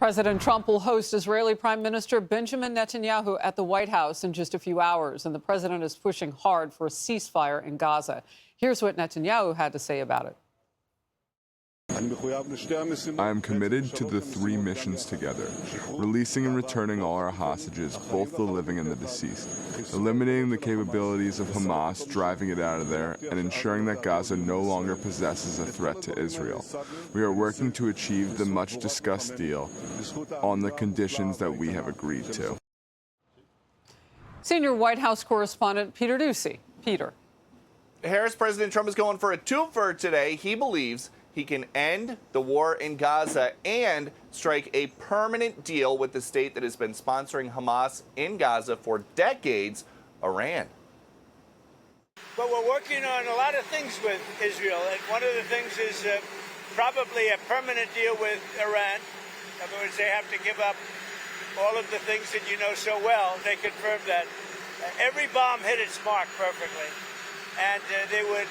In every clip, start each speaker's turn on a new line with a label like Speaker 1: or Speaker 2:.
Speaker 1: President Trump will host Israeli Prime Minister Benjamin Netanyahu at the White House in just a few hours, and the president is pushing hard for a ceasefire in Gaza. Here's what Netanyahu had to say about it.
Speaker 2: I am committed to the three missions together: releasing and returning all our hostages, both the living and the deceased, eliminating the capabilities of Hamas, driving it out of there, and ensuring that Gaza no longer possesses a threat to Israel. We are working to achieve the much-discussed deal on the conditions that we have agreed to.
Speaker 1: Senior White House correspondent Peter Doocy. Peter.
Speaker 3: Harris, President Trump is going for a twofer today. He believes he can end the war in Gaza and strike a permanent deal with the state that has been sponsoring Hamas in Gaza for decades, Iran.
Speaker 4: But we're working on a lot of things with Israel, and one of the things is probably a permanent deal with Iran. In other words, they have to give up all of the things that you know so well. They confirmed that. Every bomb hit its mark perfectly, and they would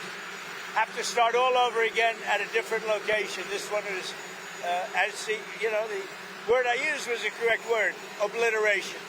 Speaker 4: have to start all over again at a different location. This one is, the word I used was the correct word: obliteration.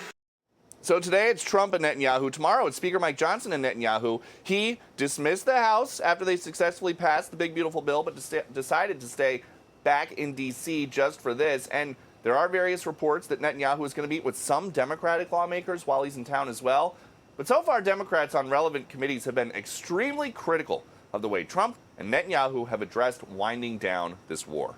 Speaker 3: So today it's Trump and Netanyahu. Tomorrow it's Speaker Mike Johnson and Netanyahu. He dismissed the House after they successfully passed the big, beautiful bill, but decided to stay back in D.C. just for this. And there are various reports that Netanyahu is going to meet with some Democratic lawmakers while he's in town as well. But so far, Democrats on relevant committees have been extremely critical of the way Trump and Netanyahu have addressed winding down this war.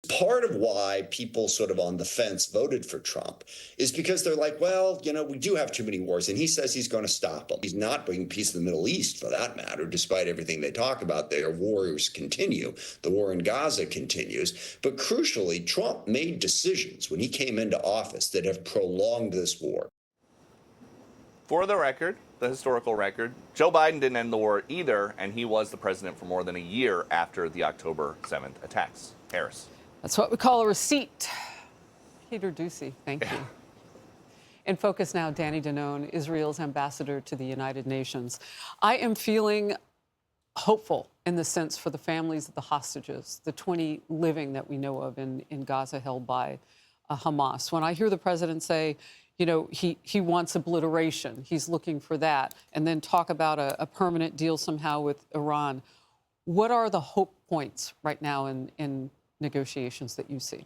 Speaker 5: Part of why people sort of on the fence voted for Trump is because they're like, well, we do have too many wars, and he says he's going to stop them. He's not bringing peace in the Middle East, for that matter, despite everything they talk about. Their wars continue. The war in Gaza continues. But crucially, Trump made decisions when he came into office that have prolonged this war.
Speaker 3: For the record, the historical record, Joe Biden didn't end the war either, and he was the president for more than a year after the October 7th attacks. Harris.
Speaker 1: That's what we call a receipt. Peter Doocy, thank you. In focus now, Danny Danon, Israel's ambassador to the United Nations. I am feeling hopeful in the sense for the families of the hostages, the 20 living that we know of in Gaza held by Hamas. When I hear the president say, he wants obliteration, he's looking for that, and then talk about a permanent deal somehow with Iran, what are the hope points right now in negotiations that you see?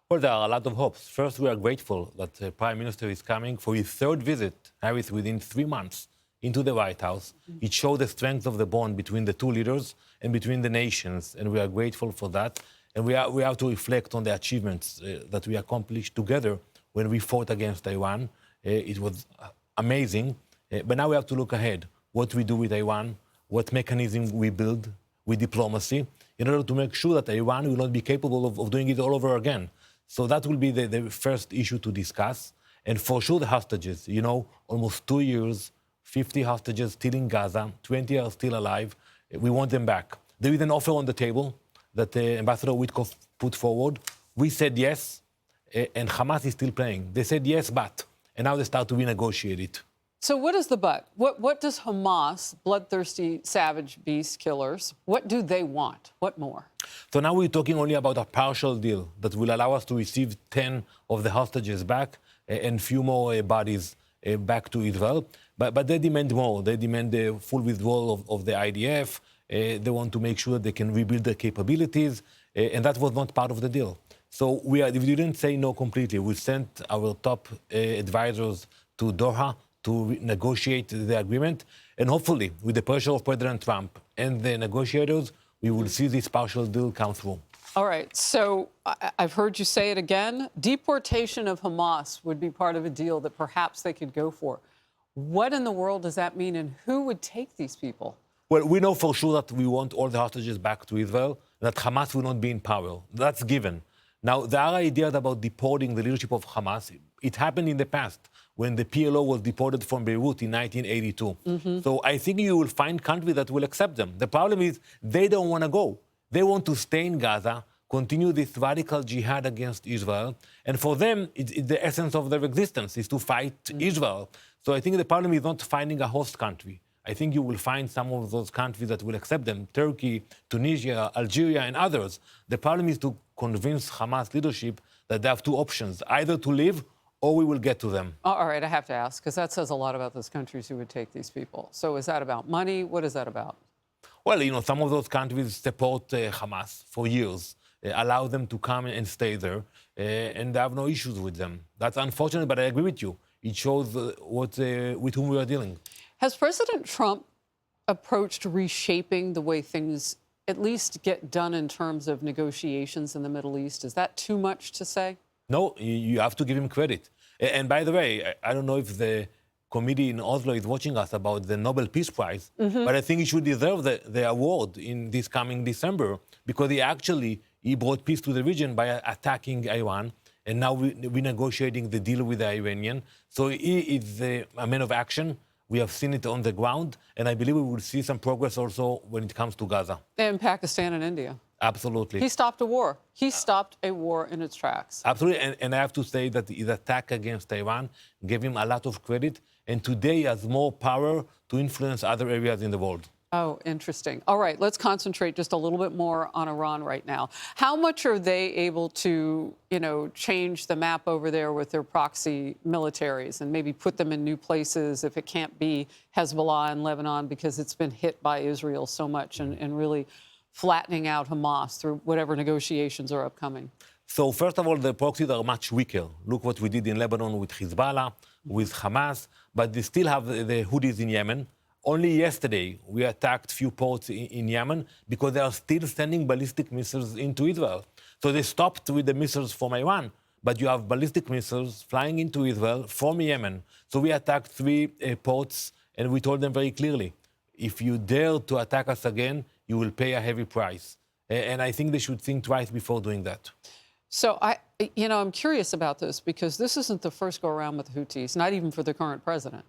Speaker 6: Well, there are a lot of hopes. First, we are grateful that the Prime Minister is coming for his third visit, Harris, within 3 months into the White House. It showed the strength of the bond between the two leaders and between the nations, and we are grateful for that. And we have to reflect on the achievements that we accomplished together when we fought against Iran. It was amazing. But now we have to look ahead, what we do with Iran, what mechanism we build with diplomacy, in order to make sure that Iran will not be capable of doing it all over again. So that will be the first issue to discuss. And for sure, the hostages, almost 2 years, 50 hostages still in Gaza, 20 are still alive. We want them back. There is an offer on the table that Ambassador Witkoff put forward. We said yes, and Hamas is still playing. They said yes, but, and now they start to renegotiate it.
Speaker 1: So what is the but? What does Hamas, bloodthirsty, savage beast killers, what do they want? What more?
Speaker 6: So now we're talking only about a partial deal that will allow us to receive 10 of the hostages back and few more bodies back to Israel. But they demand more. They demand the full withdrawal of the IDF. They want to make sure they can rebuild their capabilities. And that was not part of the deal. So we didn't say no completely. We sent our top advisors to Doha to negotiate the agreement. And hopefully, with the pressure of President Trump and the negotiators, we will see this partial deal come through.
Speaker 1: All right. So I've heard you say it again. Deportation of Hamas would be part of a deal that perhaps they could go for. What in the world does that mean, and who would take these people?
Speaker 6: Well, we know for sure that we want all the hostages back to Israel, that Hamas will not be in power. That's given. Now, there are ideas about deporting the leadership of Hamas. It happened in the past when the PLO was deported from Beirut in 1982. So I think you will find countries that will accept them. The problem is they don't want to go. They want to stay in Gaza, continue this radical jihad against Israel. And for them, it's the essence of their existence is to fight Israel. So I think the problem is not finding a host country. I think you will find some of those countries that will accept them, Turkey, Tunisia, Algeria, and others. The problem is to convince Hamas leadership that they have two options, either to leave or we will get to them.
Speaker 1: All right, I have to ask, because that says a lot about those countries who would take these people. So is that about money? What is that about?
Speaker 6: Well, some of those countries support Hamas for years, allow them to come and stay there, and they have no issues with them. That's unfortunate, but I agree with you. It shows with whom we are dealing.
Speaker 1: Has President Trump approached reshaping the way things at least get done in terms of negotiations in the Middle East? Is that too much to say?
Speaker 6: No, you have to give him credit. And by the way, I don't know if the committee in Oslo is watching us about the Nobel Peace Prize, but I think he should deserve the award in this coming December because he brought peace to the region by attacking Iran, and now we're negotiating the deal with the Iranian. So he is a man of action. We have seen it on the ground, and I believe we will see some progress also when it comes to Gaza.
Speaker 1: And Pakistan and India.
Speaker 6: Absolutely.
Speaker 1: He stopped a war. He stopped a war in its tracks.
Speaker 6: Absolutely, and I have to say that his attack against Iran gave him a lot of credit, and today he has more power to influence other areas in the world.
Speaker 1: Oh, interesting. All right, let's concentrate just a little bit more on Iran right now. How much are they able to, change the map over there with their proxy militaries and maybe put them in new places if it can't be Hezbollah in Lebanon because it's been hit by Israel so much and really flattening out Hamas through whatever negotiations are upcoming?
Speaker 6: So first of all, the proxies are much weaker. Look what we did in Lebanon with Hezbollah, with Hamas, but they still have the Houthis in Yemen. Only yesterday, we attacked few ports in Yemen because they are still sending ballistic missiles into Israel. So they stopped with the missiles from Iran, but you have ballistic missiles flying into Israel from Yemen. So we attacked 3 ports, and we told them very clearly, if you dare to attack us again, you will pay a heavy price. And I think they should think twice before doing that.
Speaker 1: So I'm curious about this because this isn't the first go around with the Houthis, not even for the current president.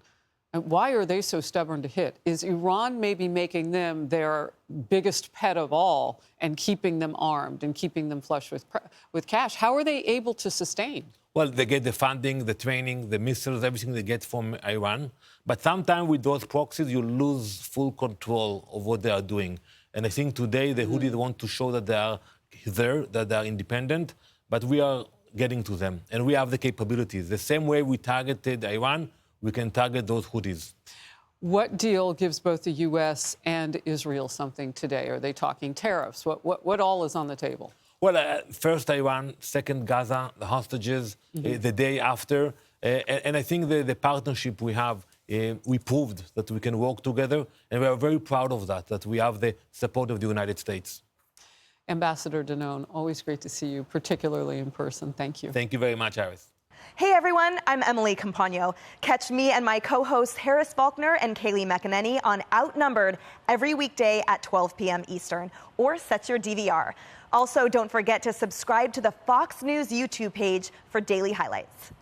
Speaker 1: And why are they so stubborn to hit? Is Iran maybe making them their biggest pet of all and keeping them armed and keeping them flush with cash? How are they able to sustain?
Speaker 6: Well, they get the funding, the training, the missiles, everything they get from Iran. But sometimes with those proxies, you lose full control of what they are doing. And I think today the Houthis want to show that they are there, that they are independent, but we are getting to them. And we have the capabilities. The same way we targeted Iran, we can target those Houthis.
Speaker 1: What deal gives both the U.S. and Israel something today? Are they talking tariffs? What all is on the table?
Speaker 6: Well, first Iran, second Gaza, the hostages, the day after. And I think the partnership we have, we proved that we can work together. And we are very proud of that we have the support of the United States.
Speaker 1: Ambassador Danon, always great to see you, particularly in person. Thank you.
Speaker 6: Thank you very much, Harris.
Speaker 7: Hey everyone, I'm Emily Campagno. Catch me and my co-hosts Harris Faulkner and Kaylee McEnany on Outnumbered every weekday at 12 p.m. Eastern, or set your DVR. Also, don't forget to subscribe to the Fox News YouTube page for daily highlights.